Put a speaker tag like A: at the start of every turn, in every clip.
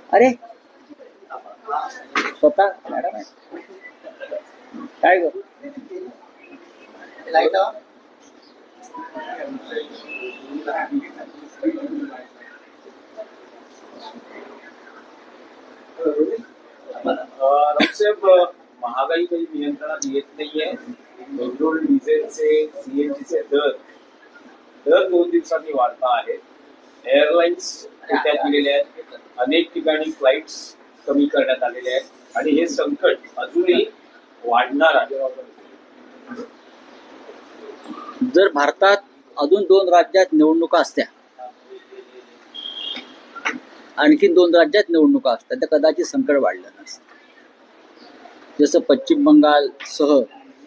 A: अरे स्वतः मॅडम आहे काय ग लाईट
B: रावसाहेब, महागाई काही नियंत्रणात येत नाहीये. पेट्रोल डिझेलचे सीएनजीचे दर 2 दिवसांनी वाढता आहेत. एअरलाईन्स धोक्यात गेलेल्या आहेत. अनेक ठिकाणी फ्लाईट्स कमी करण्यात आलेले आहेत आणि हे संकट अजूनही वाढणार आहे.
A: जर भारतात अजून 2 राज्यात निवडणुका असत्या, आणखीन 2 राज्यात निवडणुका असत्या, तर कदाचित संकट वाढलं नसतं. जसं पश्चिम बंगाल सह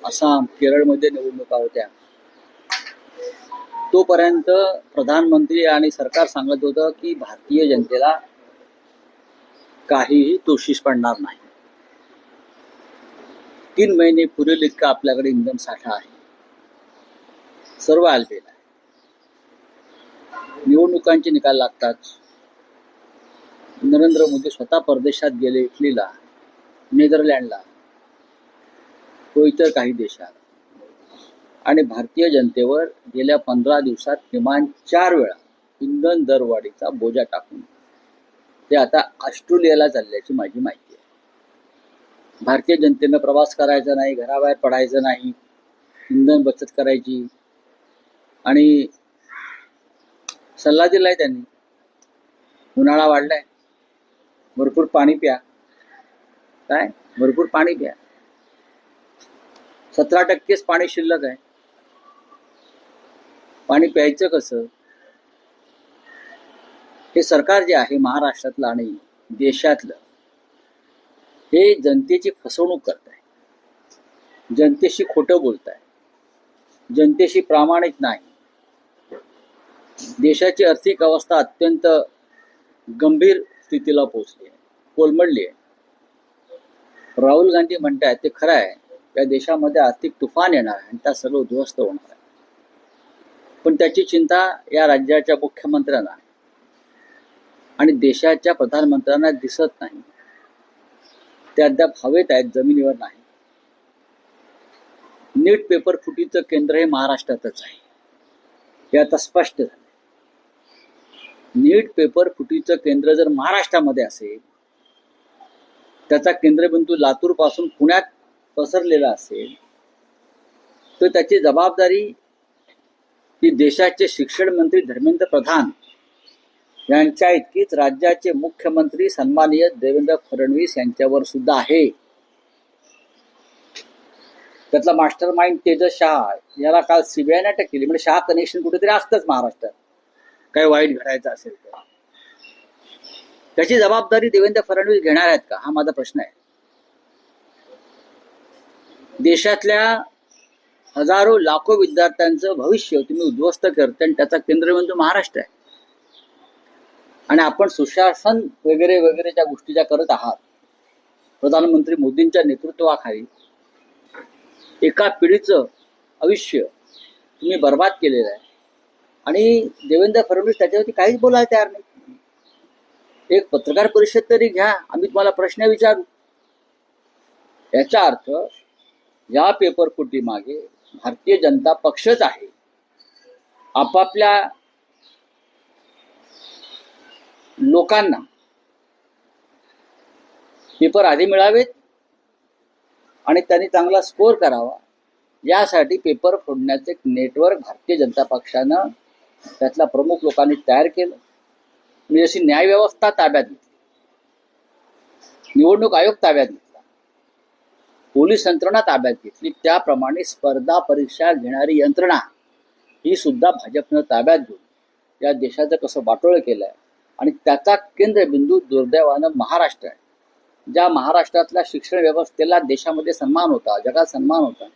A: आसाम, केरळमध्ये निवडणुका होत्या, तोपर्यंत प्रधानमंत्री आणि सरकार सांगत होतं की भारतीय जनतेला काहीही तोशिष पडणार नाही. 3 महिने पुरेल इतका आपल्याकडे इंधन साठा आहे. सर्व आलबेल आहे. निवडणुकांचे निकाल लागतात. नरेंद्र मोदी स्वतः परदेशात गेले, इटलीला, नेदरलँडला, तो इतर काही देशात, आणि भारतीय जनतेवर गेल्या 15 दिवसात किमान 4 वेळा इंधन दरवाढीचा बोजा टाकून ते आता ऑस्ट्रेलियाला चालल्याची माझी माहिती आहे. भारतीय जनतेनं प्रवास करायचा नाही, घराबाहेर पडायचं नाही, इंधन बचत करायची, आणि सल्ला दिलाय त्यांनी. उन्हाळा वाढलाय, भरपूर पाणी प्या. काय भरपूर पाणी प्या. 17% पाणी शिल्लक आहे. पाणी प्यायचं कसं? हे सरकार जे आहे महाराष्ट्रातलं आणि देशातलं, हे जनतेची फसवणूक करत आहे. जनतेशी खोटं बोलत आहे. जनतेशी प्रामाणिक नाही. देशाची आर्थिक अवस्था अत्यंत गंभीर स्थितीला पोहोचली आहे, कोलमडली आहे. राहुल गांधी म्हणतात ते खरं आहे, या देशामध्ये आर्थिक तुफान येणार आहे आणि त्या सर्व उद्ध्वस्त होणार आहे. पण त्याची चिंता या राज्याच्या मुख्यमंत्र्यांना आणि देशाच्या प्रधानमंत्र्यांना दिसत नाही. ते अद्याप हवेत आहेत, जमिनीवर नाही. नीट पेपर फुटीचं केंद्र हे महाराष्ट्रातच आहे, हे आता स्पष्ट झालं. नीट पेपर फुटीचं केंद्र जर महाराष्ट्रामध्ये असेल, त्याचा केंद्रबिंदू लातूर पासून पुण्यात पसरलेला असेल, तर त्याची जबाबदारी ही देशाचे शिक्षण मंत्री धर्मेंद्र प्रधान यांच्या इतकीच राज्याचे मुख्यमंत्री सन्माननीय देवेंद्र फडणवीस यांच्यावर सुद्धा आहे. त्यातला मास्टर माइंड तेजस शहा याला काल सीबीआयने अटक केली. म्हणजे शहा कनेक्शन कुठेतरी असतंच महाराष्ट्रात, काही वाईट घडायचं असेल तर. त्याची जबाबदारी देवेंद्र फडणवीस घेणार आहेत का, हा माझा प्रश्न आहे. देशातल्या हजारो लाखो विद्यार्थ्यांचं भविष्य तुम्ही उद्ध्वस्त करते आणि त्याचा केंद्रबिंदू महाराष्ट्र आहे. आणि आपण सुशासन वगैरे वगैरे ज्या गोष्टी ज्या करत आहात, प्रधानमंत्री मोदींच्या नेतृत्वाखाली एका पिढीचं आयुष्य तुम्ही बर्बाद केलेलं आहे. आणि देवेंद्र फडणवीस त्याच्यावरती काहीच बोलायला तयार नाही. एक पत्रकार परिषद तरी घ्या, आम्ही तुम्हाला प्रश्न विचारू. याचा अर्थ या पेपरफुटी मागे भारतीय जनता पक्षच आहे. आपापल्या लोकांना पेपर आधी मिळावेत आणि त्यांनी चांगला स्कोर करावा, यासाठी पेपर फोडण्याचे एक नेटवर्क भारतीय जनता पक्षानं त्यातल्या प्रमुख लोकांनी तयार केलं. मी अशी न्याय व्यवस्था ताब्यात घेतली, निवडणूक आयोग ताब्यात घेतला, पोलीस यंत्रणा ताब्यात घेतली, त्याप्रमाणे स्पर्धा परीक्षा घेणारी यंत्रणा ही सुद्धा भाजपनं ताब्यात घेऊन या देशाचं कसं वाटोळं केलं आहे. आणि त्याचा केंद्रबिंदू दुर्दैवानं महाराष्ट्र आहे. ज्या महाराष्ट्रातल्या शिक्षण व्यवस्थेला देशामध्ये सन्मान होता, जगात सन्मान होता,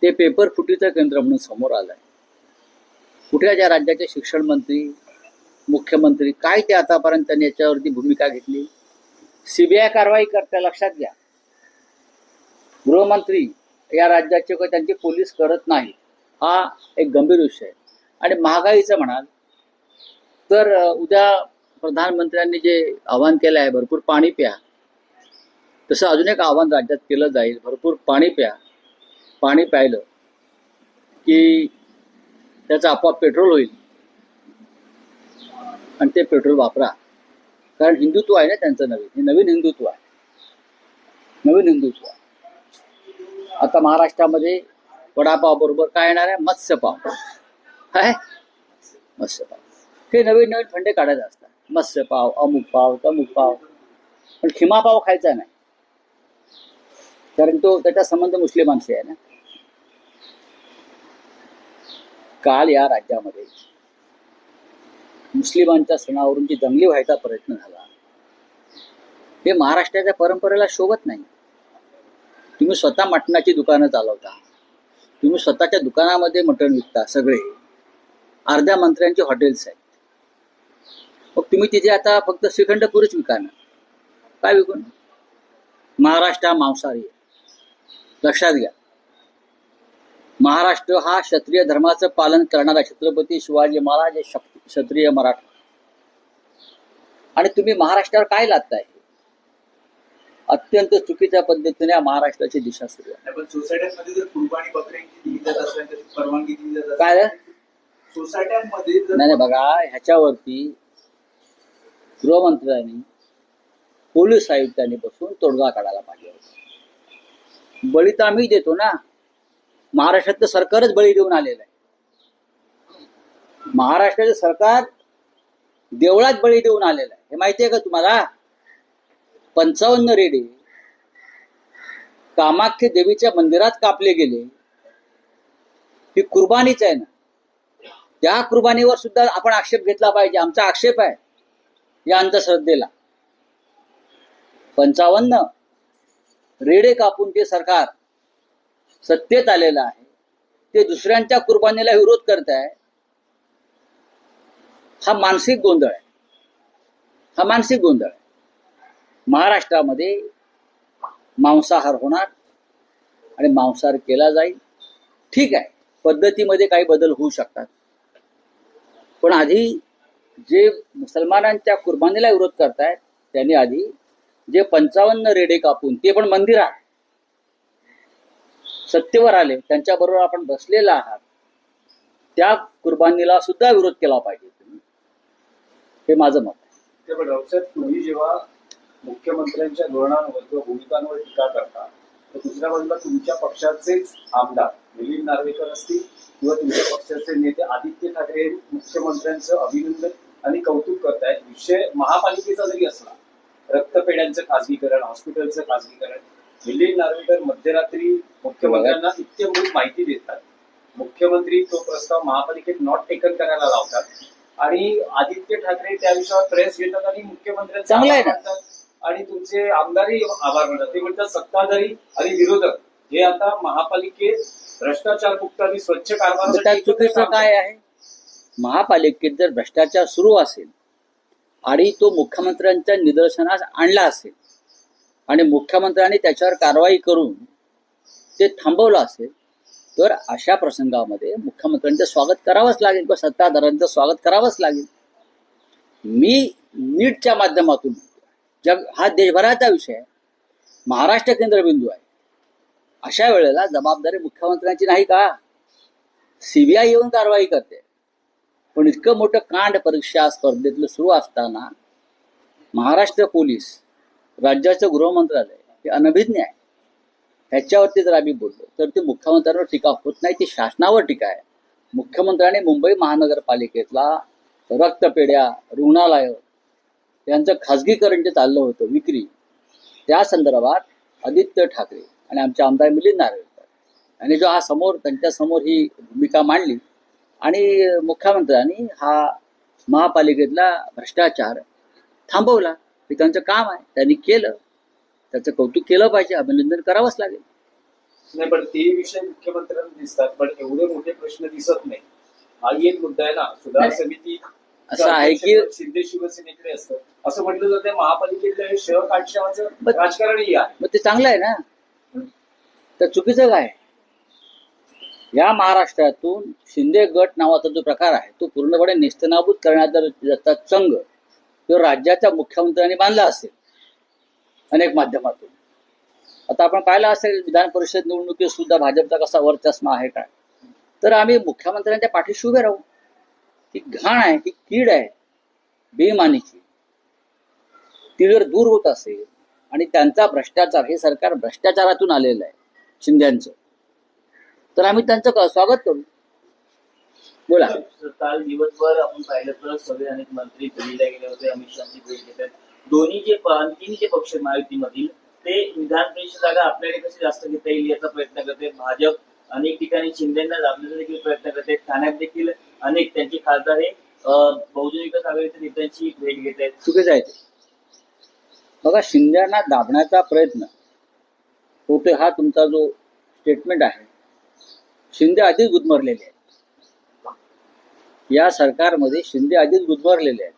A: ते पेपर फुटीचं केंद्र म्हणून समोर आलं आहे. कुठल्या ज्या राज्याचे शिक्षण मंत्री, मुख्यमंत्री काय ते आतापर्यंत त्यांनी याच्यावरती भूमिका घेतली? सीबीआय कारवाई करते, लक्षात घ्या. गृहमंत्री या राज्याचे काही त्यांचे पोलीस करत नाही, हा एक गंभीर विषय आहे. आणि महागाईचं म्हणाल, तर उद्या प्रधानमंत्र्यांनी जे आवाहन केलं आहे भरपूर पाणी प्या, तसं अजून एक आवाहन राज्यात केलं जाईल, भरपूर पाणी प्या. पाणी प्यायलं की त्याचं आपोआप पेट्रोल होईल आणि ते पेट्रोल वापरा. कारण हिंदुत्व आहे ना त्यांचं नवीन, हे नवीन हिंदुत्व आहे, नवीन हिंदुत्व आहे. आता महाराष्ट्रामध्ये वडापाव बरोबर काय येणार आहे? मत्स्यपाव. काय? मत्स्यपाव. हे नवीन नवीन फंडे काढायचे असतात. मत्स्यपाव, अमुक पाव, तमुक पाव. पण खिमा पाव खायचा नाही, कारण तो त्याचा संबंध मुस्लिमांशी आहे ना. काल या राज्यामध्ये मुस्लिमांच्या सणावरून जी दंगली व्हायचा प्रयत्न झाला, हे महाराष्ट्राच्या परंपरेला शोभत नाही. तुम्ही स्वतः मटणाची दुकानं चालवता, तुम्ही स्वतःच्या दुकानामध्ये मटण विकता, सगळे अर्ध्या मंत्र्यांची हॉटेल्स आहेत. मग तुम्ही तिथे आता फक्त श्रीखंड पुरीच विका ना, काय विकून? महाराष्ट्र हा मांसाहारी आहे, लक्षात घ्या. महाराष्ट्र हा क्षत्रिय धर्माचं पालन करणारा छत्रपती शिवाजी महाराज हे क्षत्रिय मराठा. आणि तुम्ही महाराष्ट्रावर काय लादताय? अत्यंत चुकीच्या पद्धतीने महाराष्ट्राची दिशा सुरू आहे.
C: पण सोसायट्यांमध्ये जर कुर्बानी बकऱ्यांची दिली जात असेल तर परवानगी दिली जात
A: काय
C: असेल, सोसायट्यांमध्ये जर
A: नाही बघा, ह्याच्यावरती गृहमंत्र्यांनी पोलीस आयुक्तांनी बसून तोडगा काढायला पाहिजे होता. बळी तर आम्ही देतो ना, महाराष्ट्रातलं सरकारच बळी देऊन आलेलं आहे. महाराष्ट्राचं सरकार देवळात बळी देऊन आलेलं आहे, हे माहिती आहे का तुम्हाला? 55 रेडे कामाख्य देवीच्या मंदिरात कापले गेले, ही कुर्बानीच आहे ना. त्या कुर्बानीवर सुद्धा आपण आक्षेप घेतला पाहिजे. आमचा आक्षेप आहे या अंधश्रद्धेला. 55 रेडे कापून जे सरकार सत्तेत आलेलं आहे, ते दुसऱ्यांच्या कुर्बानीला विरोध करत आहे. हा मानसिक गोंधळ आहे, हा मानसिक गोंधळ आहे. महाराष्ट्रामध्ये मांसाहार होणार आणि मांसाहार केला जाईल. ठीक आहे, पद्धतीमध्ये काही बदल होऊ शकतात, पण आधी जे मुसलमानांच्या कुर्बानीला विरोध करतायत त्यांनी आधी जे 55 रेडे कापून, ते पण मंदिरात, सत्तेवर आले, त्यांच्याबरोबर आपण बसलेला आहात, त्या कुर्बानीला सुद्धा विरोध केला पाहिजे तुम्ही. हे माझं मत आहे.
B: पण रावसाहेब, तुम्ही जेव्हा मुख्यमंत्र्यांच्या धोरणांवर किंवा भूमिकांवर टीका करता, तर दुसऱ्या बाजूला तुमच्या पक्षाचेच आमदार मिलिंद नार्वेकर असतील किंवा तुमच्या पक्षाचे नेते आदित्य ठाकरे मुख्यमंत्र्यांचं अभिनंदन आणि कौतुक करतायत. विषय महापालिकेचा जरी असला, रक्तपेढ्यांचं खासगीकरण, हॉस्पिटलचं खासगीकरण, मिलिंद नार्वेकर मध्यरात्री मुख्यमंत्र्यांना इत्यंभूत माहिती देतात. मुख्यमंत्री तो प्रस्ताव महापालिकेत नॉट टेकन करायला लावतात आणि आदित्य ठाकरे त्या विषयावर प्रेस घेतात आणि मुख्यमंत्र्यांचे
A: चांगलं आहे
B: आभार
A: ना.
B: मानतात आणि तुमचे आमदारही आभार मानतात. ते म्हणतात सत्ताधारी आणि विरोधक हे आता महापालिकेत भ्रष्टाचार मुक्त आणि स्वच्छ
A: त्यात
B: कारभारासाठी
A: चुकीचं काय आहे? महापालिकेत जर भ्रष्टाचार सुरू असेल आणि तो मुख्यमंत्र्यांच्या निदर्शनास आणला असेल आणि मुख्यमंत्र्यांनी त्याच्यावर कारवाई करून ते थांबवलं असेल, तर अशा प्रसंगामध्ये मुख्यमंत्र्यांचं स्वागत करावंच लागेल किंवा सत्ताधाऱ्यांचं स्वागत करावंच लागेल. मी नीटच्या माध्यमातून, हा देशभराचा विषय आहे, महाराष्ट्र केंद्रबिंदू आहे. अशा वेळेला जबाबदारी मुख्यमंत्र्यांची नाही का? सीबीआय येऊन कारवाई करते. पण इतकं मोठं कांड परीक्षा स्पर्धेतलं सुरू असताना महाराष्ट्र पोलीस, राज्याचं गृहमंत्रालय हे अनभिज्ञ आहे. ह्याच्यावरती जर आम्ही बोललो तर ते मुख्यमंत्र्यांवर टीका होत नाही, ती शासनावर टीका आहे. मुख्यमंत्र्यांनी मुंबई महानगरपालिकेतला रक्तपेढ्या, रुग्णालय यांचं खाजगीकरण जे चाललं होतं, विक्री, त्या संदर्भात आदित्य ठाकरे आणि आमचे आमदार मिलिंद नार्वेकर यांनी जो हा त्यांच्यासमोर ही भूमिका मांडली आणि मुख्यमंत्र्यांनी हा महापालिकेतला भ्रष्टाचार थांबवला. हे त्यांचं काम आहे, त्यांनी केलं, त्याचं कौतुक केलं पाहिजे, अभिनंदन करावंच लागेल.
B: नाही, पण ते विषय मुख्यमंत्र्यांना दिसतात, पण एवढे मोठे प्रश्न दिसत नाही. हाही एक मुद्दा आहे ना. सुधार समिती
A: असं आहे की
B: शिंदे शिवसेनेकडे असतं असं म्हटलं जाते. महापालिकेतलं हे शहर काटशावाचं राजकारणही आहे.
A: मग ते चांगलं आहे ना, तर चुकीचं काय? या महाराष्ट्रातून शिंदे गट नावाचा जो प्रकार आहे तो पूर्णपणे नेस्तनाबूत करण्याचा ज्याचा चंग तो राज्याच्या मुख्यमंत्र्यांनी बांधला असेल अनेक माध्यमातून. आता आपण पाहिलं असेल विधान परिषद निवडणुकीत सुद्धा भाजपचा कसा वर्चस्व आहे काय. तर आम्ही मुख्यमंत्र्यांच्या पाठीशी उभे राहू. ही घाण आहे, ही कीड आहे बेईमानीची, ती जर दूर होत असेल आणि त्यांचा भ्रष्टाचार, हे सरकार भ्रष्टाचारातून आलेलं आहे शिंद्यांचं, तर आम्ही त्यांचं स्वागत करू. बोला.
D: काल दिवसभर आपण पाहिलं तर सगळे अनेक मंत्री दिल्लीला गेले होते, अमित शहाची भेट घेतात. तिन्ही जे पक्ष महायुतीमधील ते विधान परिषद जागा आपल्याकडे कशी जास्त घेता येईल याचा प्रयत्न करते. भाजप अनेक ठिकाणी शिंदेना दाबण्याचा देखील प्रयत्न करते. ठाण्यात देखील अनेक त्यांचे खासदार हे बहुजन विकास आघाडीच्या नेत्यांची भेट घेत आहेत.
A: चुकीचं आहे ते. बघा, शिंद्यांना दाबण्याचा प्रयत्न होतोय हा तुमचा जो स्टेटमेंट आहे, शिंदे आधीच गुदमरलेले आहेत. या सरकारमध्ये शिंदे आधीच गुदमरलेले आहेत.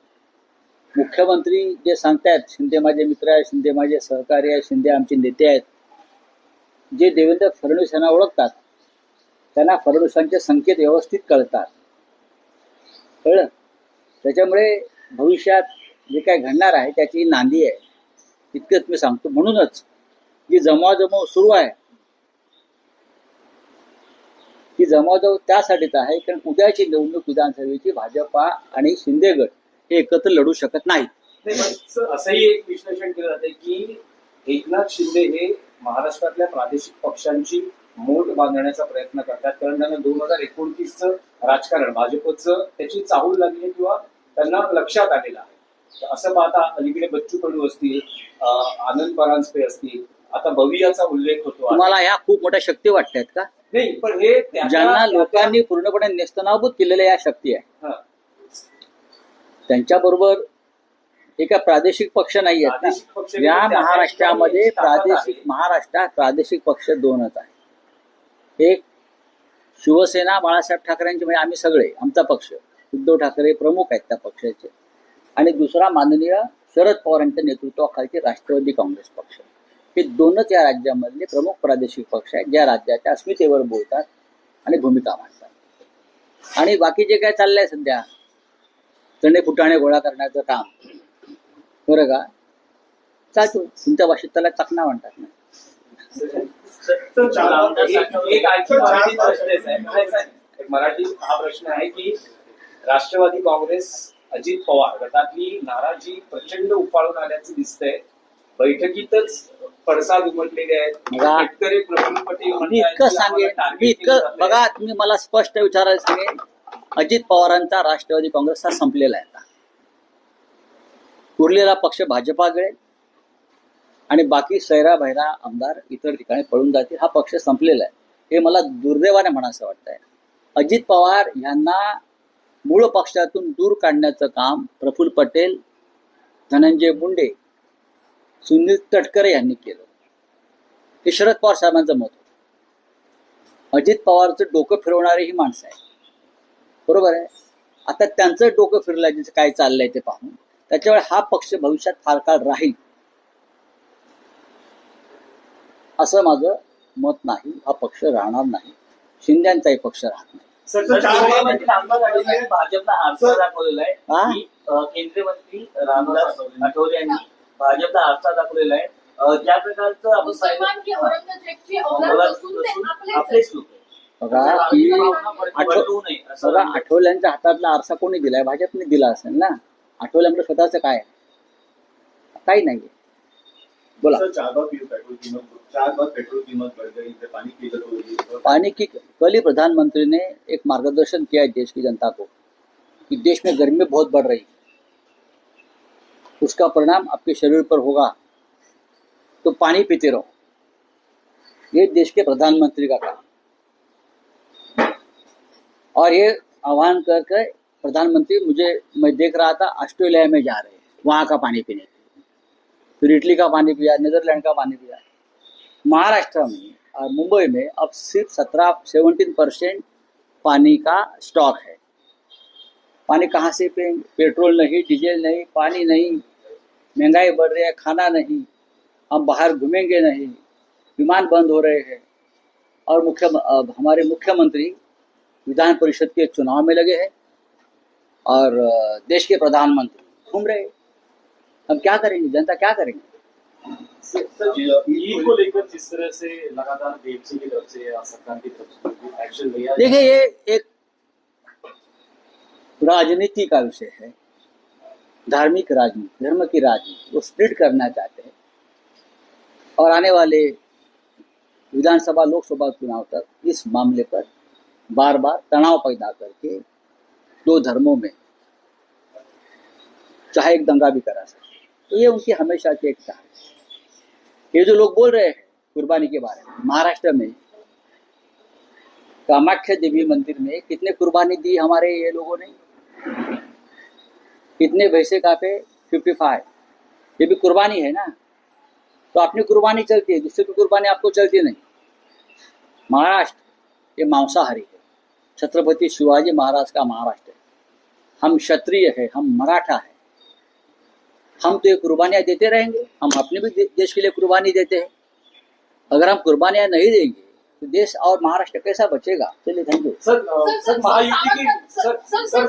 A: मुख्यमंत्री जे सांगतायत शिंदे माझे मित्र आहेत, शिंदे माझे सहकारी आहेत, शिंदे आमचे नेते आहेत, जे देवेंद्र फडणवीस यांना ओळखतात त्यांना फडणवीसांचे संकेत व्यवस्थित कळतात. कळलं? त्याच्यामुळे भविष्यात जे काय घडणार आहे त्याची ही नांदी आहे, इतकंच मी सांगतो. म्हणूनच जी जमवाजमव सुरू आहे ती जमवाजमव त्यासाठीच आहे कारण उद्याची निवडणूक विधानसभेची भाजपा आणि शिंदे गट हे एकत्र लढू शकत नाहीत.
B: नाही, पण असंही एक विश्लेषण केलं जाते की एकनाथ शिंदे हे महाराष्ट्रातल्या प्रादेशिक पक्षांची मोठ बांधण्याचा प्रयत्न करतात, कारण त्यांना 2029चं राजकारण भाजपचं त्याची चाहूल लागली किंवा त्यांना लक्षात आलेलं आहे. तर असं पाहता अलीकडे बच्चू कडू असतील, आनंद परांजपे असतील, आता भवियाचा उल्लेख होतो.
A: तुम्हाला ह्या खूप मोठ्या शक्ती वाटतायत का?
B: नाही, पण हे
A: ज्यांना लोकांनी पूर्णपणे नेस्तनाबूत केलेल्या या शक्ती आहे, त्यांच्याबरोबर एका प्रादेशिक पक्ष नाही आहेत. या महाराष्ट्रामध्ये महाराष्ट्रात प्रादेशिक पक्ष दोनच आहेत. एक शिवसेना बाळासाहेब ठाकरेंचे, म्हणजे आम्ही सगळे, आमचा पक्ष, उद्धव ठाकरे प्रमुख आहेत त्या पक्षाचे, आणि दुसरा माननीय शरद पवारांच्या नेतृत्वाखालचे राष्ट्रवादी काँग्रेस पक्ष. हे दोनच या राज्यामधले प्रमुख प्रादेशिक पक्ष आहेत ज्या राज्याच्या अस्मितेवर बोलतात आणि भूमिका मांडतात. आणि बाकी जे काय चाललंय सध्या चणे फुटाणे गोळा करण्याचं काम, बरं का, चालतो. तुमच्या भाषेत त्याला चकना म्हणतात ना.
B: मराठी हा प्रश्न आहे की राष्ट्रवादी काँग्रेस अजित पवार गटातली नाराजी प्रचंड उफाळून आल्याचं दिसतंय. बैठकीतच पडसाद उमटलेले आहेत. शेतकरी प्रफुल्ल पटेल
A: मी इतकं सांगेन, मी इतकं, बघा, तुम्ही मला स्पष्ट विचारायला सांगेन, अजित पवारांचा राष्ट्रवादी काँग्रेस हा संपलेला आहे. उरलेला पक्ष भाजपाकडे आणि बाकी सैरा भैरा आमदार इतर ठिकाणी पळून जातील. हा पक्ष संपलेला आहे, हे मला दुर्दैवाने म्हणायचं वाटतंय. अजित पवार यांना मूळ पक्षातून दूर काढण्याचं काम प्रफुल्ल पटेल, धनंजय मुंडे, सुनील तटकरे यांनी केलं. हे शरद पवार साहेबांचं मत होतं. अजित पवारचं डोकं फिरवणारी ही माणसं आहे, बरोबर आहे. आता त्यांचं डोकं फिरलं जिचं काय चाललंय ते पाहून, त्याच्यामुळे हा पक्ष भविष्यात फार काळ राहील असं माझं मत नाही. हा पक्ष राहणार नाही, शिंद्यांचाही पक्ष राहत नाही.
D: भाजपला आरसा दाखवलेला आहे. केंद्रीय मंत्री रामदास आठवले यांनी भाजपला आरसा दाखवलेला आहे. ज्या प्रकारचं आपण आपलेच लोक
A: बघा की आठवल्यांच्या हातातला आरसा कोणी दिलाय? भाजपने दिला असेल ना. आठवल्यांकडे स्वतःच काय? काही नाहीये. बोला. पानी की कल ही प्रधानमंत्री ने एक मार्गदर्शन किया है देश की जनता को कि देश में गर्मी बहुत बढ़ रही है, उसका परिणाम आपके शरीर पर होगा, तो पानी पीते रहो. ये देश के प्रधानमंत्री का काम. और ये आह्वान करके प्रधानमंत्री, मैं देख रहा था ऑस्ट्रेलिया में जा रहे हैं वहाँ का पानी पीने के लिए, फिर इटली का पानी पिया, नीदरलैंड का पानी पिया. महाराष्ट्र में और मुंबई में अब सिर्फ 17% पानी का स्टॉक है. पानी कहाँ से पिएंगे? पेट्रोल नहीं, डीजल नहीं, पानी नहीं, महंगाई बढ़ रही है, खाना नहीं, हम बाहर घूमेंगे नहीं, विमान बंद हो रहे हैं, और हमारे मुख्यमंत्री विधान परिषद के चुनाव में लगे हैं और देश के प्रधानमंत्री घूम रहे हैं। हम क्या करेंगे, जनता क्या करेंगे?
B: ईद को लेकर जिस तरह से लगातार बीएमसी की तरफ से या सरकार की तरफ से एक्शन लिया,
A: देखिए, ये एक राजनीति का विषय है, धार्मिक राजनीति, धर्म की राजनीति, वो स्प्लिट करना चाहते हैं और आने वाले विधानसभा लोकसभा चुनाव तक इस मामले पर बार बार तनाव पैदा करके दो धर्मों में चाहे एक दंगा भी करा सकते। तो ये उनकी हमेशा की एक चाह है। ये जो लोग बोल रहे हैं कुर्बानी के बारे में, महाराष्ट्र में कामाख्या देवी मंदिर में कितने कुर्बानी दी हमारे ये लोगों ने, कितने भैंसे कापे, 55, ये भी कुर्बानी है ना। तो अपनी कुर्बानी चलती है, दूसरे की कुर्बानी आपको चलती नहीं। महाराष्ट्र ये मांसाहारी है, छत्रपति शिवाजी महाराज का महाराष्ट्र है। हम क्षत्रिय है, हम मराठा है, हम तो ये कुर्बानियां देते रहेंगे। हम अपने भी देश के लिए कुर्बानी देते हैं। अगर हम कुर्बानियां नहीं देंगे तो देश और महाराष्ट्र कैसा बचेगा? चलिए, थैंक यू।
B: सर महायुति की सर